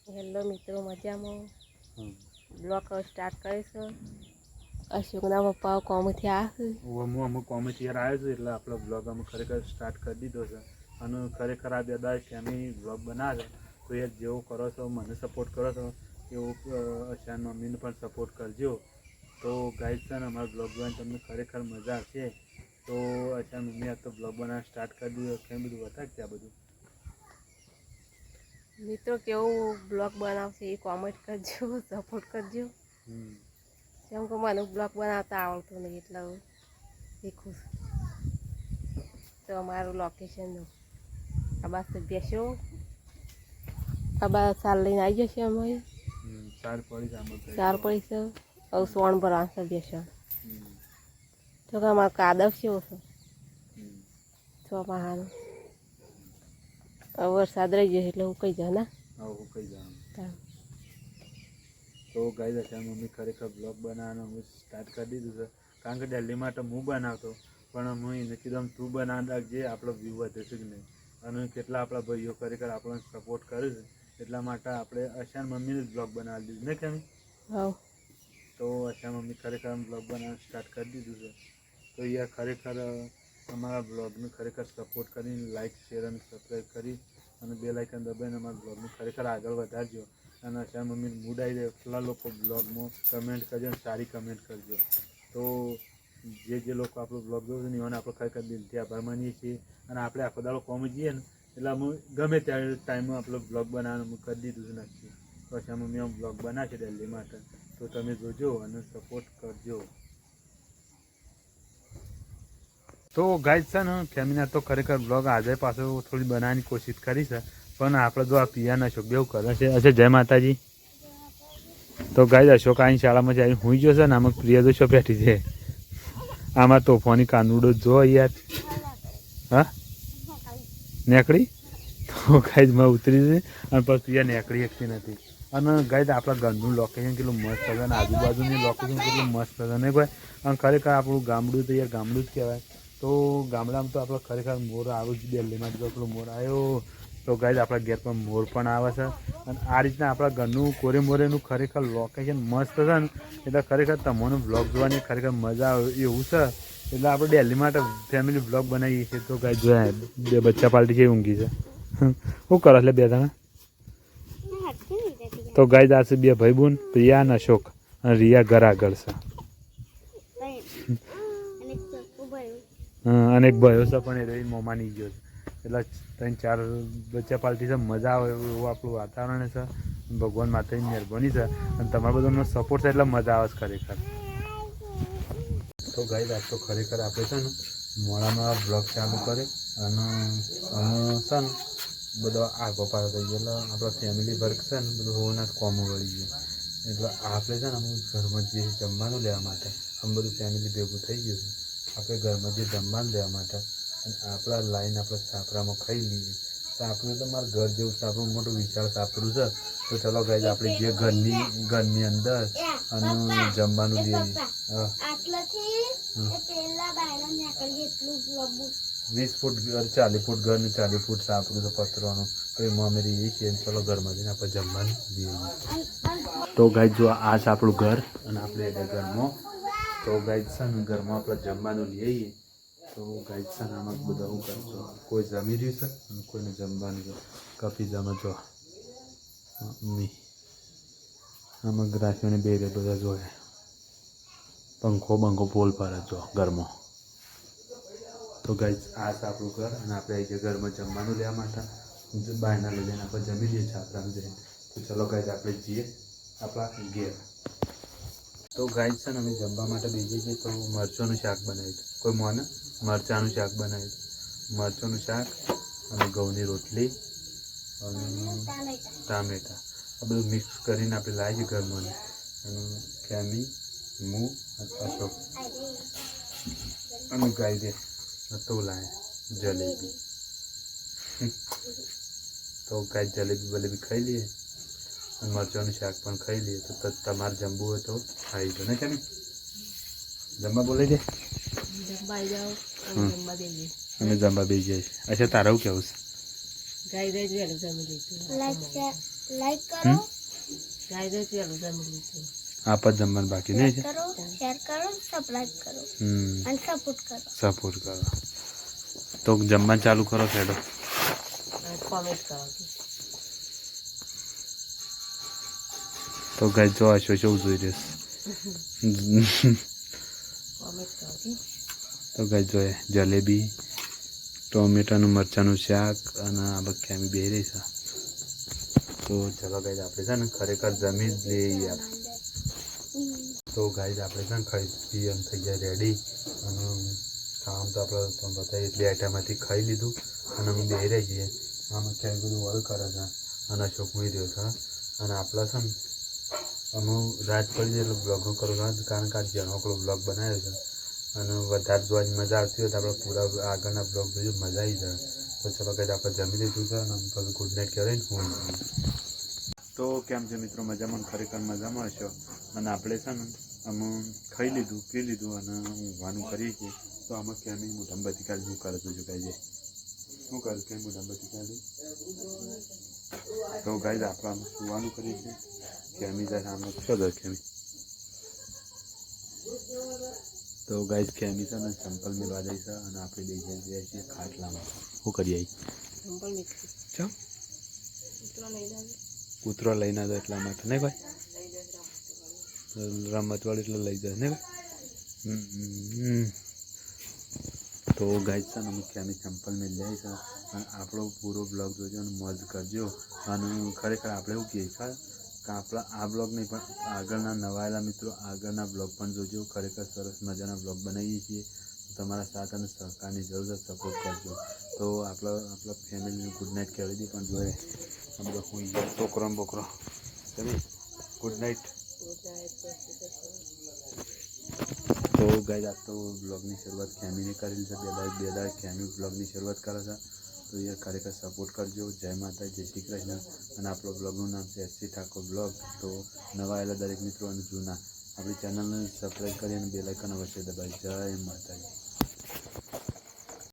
Hello મિત્રો, મજામાં? Blog start કરીશું. અશોકના પપ્પા કોમથી આવ્યા હું અમુક કોમેથી યાર આવ્યો છું એટલે આપણો બ્લોગ અમે ખરેખર સ્ટાર્ટ કરી દીધો છે. અને ખરેખર આ દાદા ફેમિલી બ્લોગ બનાવે તો એ જેવો કરો છો મને સપોર્ટ કરો છો એવું અશાન મમ્મીને પણ સપોર્ટ કરજો. તો ગાઈડ છે ને અમારા બ્લોગ જોઈને તમને ખરેખર મજા આવશે. તો અશાન મમ્મી આ તો બ્લોગ બનાવવા સ્ટાર્ટ કરી દીધો. કેમ બધું બતાવશે આ બધું મિત્રો? કેવું બ્લોગ બનાવશે એ કોમેન્ટ કરજો, સપોર્ટ કરજો. કેમ કે મને બ્લોગ બનાવતા આવડતું નહીં એટલે શીખું છું. તો અમારું લોકેશન આ બાદ બેસો આ બાદ સાલ લઈને આવી જશે. અમે સાર પડી છે. હવે સોણ ભરવા બેસો તો કે અમારે કાદવ કેવો છે ચોમાહાનું. વરસાદ રહી જશે એટલે હું કઈ જાઉં ને હું કઈ જાઉં. તો ગાઈઝ અશાન મમ્મી ખરેખર બ્લોગ બનાવવાનું હું સ્ટાર્ટ કરી દીધું છે. કારણ કે દિલ્હીમાં તો હું બનાવતો પણ હું એને કીધું તું બનાવી રાખજે, આપણો વ્યૂ વધે છે કે નહીં. અને કેટલા આપણા ભાઈઓ ખરેખર આપણને સપોર્ટ કરે છે એટલા માટે આપણે અશાન મમ્મીને જ બ્લોગ બનાવી દીધું ને કેમ. તો અશાન મમ્મી ખરેખર બ્લોગ બનાવવાનું સ્ટાર્ટ કરી દીધું છે. તો યાર ખરેખર અમારા બ્લોગને ખરેખર સપોર્ટ કરીને લાઇક શેર અને સબસ્ક્રાઈબ કરી અને બેલ આઇકન દબાઈને અમારા બ્લોગને ખરેખર આગળ વધારજો. અને અશાન મમ્મીને મૂડ આવી જાય એટલા લોકો બ્લોગમાં કમેન્ટ કરજો અને સારી કમેન્ટ કરજો. તો જે લોકો આપણો બ્લોગ જોશે ને એવાને આપણે ખરેખર દિલથી આભાર માનીએ છીએ. અને આપણે આખો દાડો કોમ જઈએ ને એટલે અમે ગમે ત્યારે ટાઈમમાં આપણો બ્લોગ બનાવવાનું અમે કરી દીધું છે નક્કી. તો અશાન મમ્મી આમ બ્લોગ બનાવશે દિલ્હી માટે તો તમે જોજો અને સપોર્ટ કરજો. તો ગાઈડ છે ને ફેમિલી તો ખરેખર બ્લોગ આજે પાછો થોડી બનાવવાની કોશિશ કરી છે પણ આપણે જો આ પિયાના અશોક બેવું કરે છે. અચ્છા, જય માતાજી. તો ગાઈડ અશોક આની શાળામાં આવી હુઈ ગયો છે ને આમાં પ્રિયા તો શું બેઠી છે. આમાં તોફાની કાનુડો જો યાર. હા નેકડી તો ગાઈડ માં ઉતરી છે અને પછી પ્રિયા નેકડી એકતી નથી. અને ગાઈડ આપણા ઘરનું લોકેશન કેટલું મસ્ત છે અને આજુબાજુની લોકેશન કેટલું મસ્ત છે નહીં ભાઈ. અને ખરેખર આપણું ગામડું તો યાર ગામડું જ કહેવાય. તો ગામડામાં તો આપણે ખરેખર મોર આવું જ દિલ્હીમાં જો આપણો મોર આવ્યો. તો ગાઈડ આપણા ઘેર પર મોર પણ આવે છે. અને આ રીતના આપણા ઘરનું કોરે મોરેનું ખરેખર લોકેશન મસ્ત છે ને એટલે ખરેખર તમને બ્લોગ જોવાની ખરેખર મજા આવે એવું છે. એટલે આપણે દિલ્હી માટે ફેમિલી બ્લોગ બનાવીએ છીએ. તો ગાઈડ જોયા બે બચ્ચા પાલટી છે ઊંઘી છે. શું કરો એટલે બે જણા? તો ગાઈડ આ છે બે ભાઈ બોન પ્રિયા અને અશોક અને રિયા ઘર આગળ છે. અને એક ભયો છે પણ એ મોમાની ગયો છે. એટલે 3-4 બચ્ચા પાલટી છે. મજા આવે એવું આપણું વાતાવરણ છે. ભગવાન માતાની મહેરબાની છે અને તમારા બધાનો સપોર્ટ છે એટલે મજા આવે છે ખરેખર. તો ગાઈડ આજ તો ખરેખર આપણે છે ને મોડામાં બ્લોગ ચાલુ કરે અને અમે છે ને બધો આગો પાડો થઈ ગયો. એટલે આપણા ફેમિલી વર્ક છે ને બધું હોવાના કોમો વળી ગયું. એટલે આપણે છે ને અમે ઘરમાં જે જમવાનું લેવા માટે આમ બધું ફેમિલી ભેગું થઈ ગયું છે. આપણે ઘરમાં જે જમવાનું લેવા માટે અને આપણા લાઈન આપણે સાપરામાં ખાઈ લઈએ. સાપરું એટલે મારું ઘર જેવું સાપરું મોટું વિશાળ સાપરું છે. તો ચલો ગાઈડ આપણે જે ઘરની અંદર અને જમવાનું લઈએ. 20 ફૂટ ઘર 40 ફૂટ ઘર ને 40 ફૂટ સાપરું છે પતરવાનું. તો એમાં અમે રહીએ છીએ. ચલો ઘરમાં જઈને આપણે જમવાનું લઈએ. તો ગાઈડ જો આ છે આપણું ઘર અને આપણે ઘરમાં તો ગાઈડ છે ને ઘરમાં આપણે જમવાનું લઈએ. તો ગાઈડ છે ને આમાં બધા શું કરશો કોઈ જમી રહ્યું છે અને કોઈને જમવાનું છે. કપી જમે જો આમાં ગ્રાસીઓને બે બધા જોડે પંખો બંખો પોલ પર જો ઘરમાં. તો ગાઈડ આ છે આપણું ઘર અને આપણે આવી ગયા ઘરમાં જમવાનું લેવા માટે. બહારના લઈ જઈને આપણે જમી લઈએ છીએ આપણા જઈને. તો ચલો ગાઈડ આપણે જઈએ આપણા ઘેર. તો ગાઈડ છે ને અમે જમવા માટે બેસીએ છીએ. તો મરચાંનું શાક બનાવ્યું હતું. કોઈ મોને મરચાંનું શાક બનાવ્યું હતું. મરચાંનું શાક અને ઘઉંની રોટલી અને ટામેટા આ બધું મિક્સ કરીને આપણે લાવીએ છીએ ઘરમાં. અને ફેમી હું અશોક અને ગાઈડે તો લાવે જલેબી. તો ગાઈડ જલેબી બલેબી ખાઈ લઈએ અને મરચાંનું શાક પણ ખાઈ લઈએ. તો તમારે જમવું હોય તો ખાઈ દો ને કેમ જમવા બોલાવી દે અમે જમવા બેસી જાય. અચ્છા તારું કેવું છે? લાઈક કરો, ગાય દે પેલું જમી લીધું. આપ જ જમવાનું બાકી નહીં છે. કરો, શેર કરો, સબસ્ક્રાઇબ કરો હમ અને સપોર્ટ કરો. સપોર્ટ કરો. તો જમવાનું ચાલુ કરો ખેડો. અને કોમેન્ટ કરો કે તો ગાય જો હશો શું જોઈ રહ્યો કોમેન્ટ કરો કે તો ગાય જોઈએ જલેબી, ટોમેટાનું મરચાંનું શાક અને આ બખ્યામી બે રહી છે. તો ચલો ગાય આપણે છે ને ખરેખર જમી જ લઈએ યાર. તો ગાઈઝ આપણે છે ને ખાઈ એમ થઈ જાય રેડી. અને ખાવાનું તો આપણે તમને બતાવીએ એટલી આઈટમમાંથી ખાઈ લીધું અને અમે બે રહી જઈએ. આમાં ક્યાંય બધું વળ કરે છે અને અશોક મૂઈ રહ્યો છે. અને આપણા છે ને અમે રાત પડી જાય એટલે બ્લોગનું કરવું કારણ કે આ જેણોકડો બ્લોગ બનાવ્યો છે અને વધારે જોવાની મજા આવતી હોય તો આપણે પૂરા આગળના બ્લોગ જોજો, મજા આવી જાય. તો ચલો કંઈ આપણે જમી લીધું છે અને અમે પછી ગુડ નાઇટ કહેવાય ને હું. તો કેમ છે મિત્રો, મજામાં? ખરેખર મજામાં હશો. અને આપણે છે ને અમે ખાઈ લીધું પી લીધું અને ઊંઘવાનું કરીએ છીએ. તો આમાં કેમી મોટા બધી કાઢી શું કરે તું કાંઈ શું કરે કે મોટા બધી કાઢી. તો ગાઈ આપણે આમ સુવાનું કરીએ છીએ. કેમી જાય આમ શું દર કેમી. તો ગાઈઝ કેમી છે ને ચંપલ મેળવા જાય છે અને આપણે લઈ જઈએ છીએ ખાટલામાં. શું કરીએ ચંપલ મીઠું ચમ કૂતરો લઈ જાય. કૂતરો લઈને આવ્યો એટલા માટે નહીં ભાઈ. રમતવાળી એટલે લઈ જાય ને ભાઈ. તો ગાઈઝ છે ને અમે કેમી ચંપલ મેળ જાય છે અને આપણો પૂરો બ્લોગ જોજો અને મોજ કરજો. અને ખરેખર આપણે એવું કહીએ કે આપણા આ બ્લોગ નહીં પણ આગળના નવાયેલા મિત્રો આગળના બ્લોગ પણ જોજો. ખરેખર સરસ મજાના બ્લોગ બનાવીએ છીએ. તમારા સાથ અને સહકારની જરૂર છે, સપોર્ટ કરજો. તો આપણા ફેમિલીને ગુડ નાઇટ કહેવી હતી પણ જોઈએ આપણે હું છોકરો ને બોકરો ચલી ગુડ નાઇટ. તો ગાઈઝ આજ તો બ્લોગની શરૂઆત ખેમીને કરેલી છે. બે દાડ ખેમી બ્લોગની શરૂઆત કરે છે. તો એ ખરેખર સપોર્ટ કરજો. જય માતા, જય શ્રી કૃષ્ણ. અને આપણો બ્લોગનું નામ છે એસસી ઠાકોર બ્લોગ. તો નવા આવેલા દરેક મિત્રો અને જૂના આપણી ચેનલને સબસ્ક્રાઈબ કરી અને બેલ આઇકન અવશ્ય દબાવી. જય માતાજી.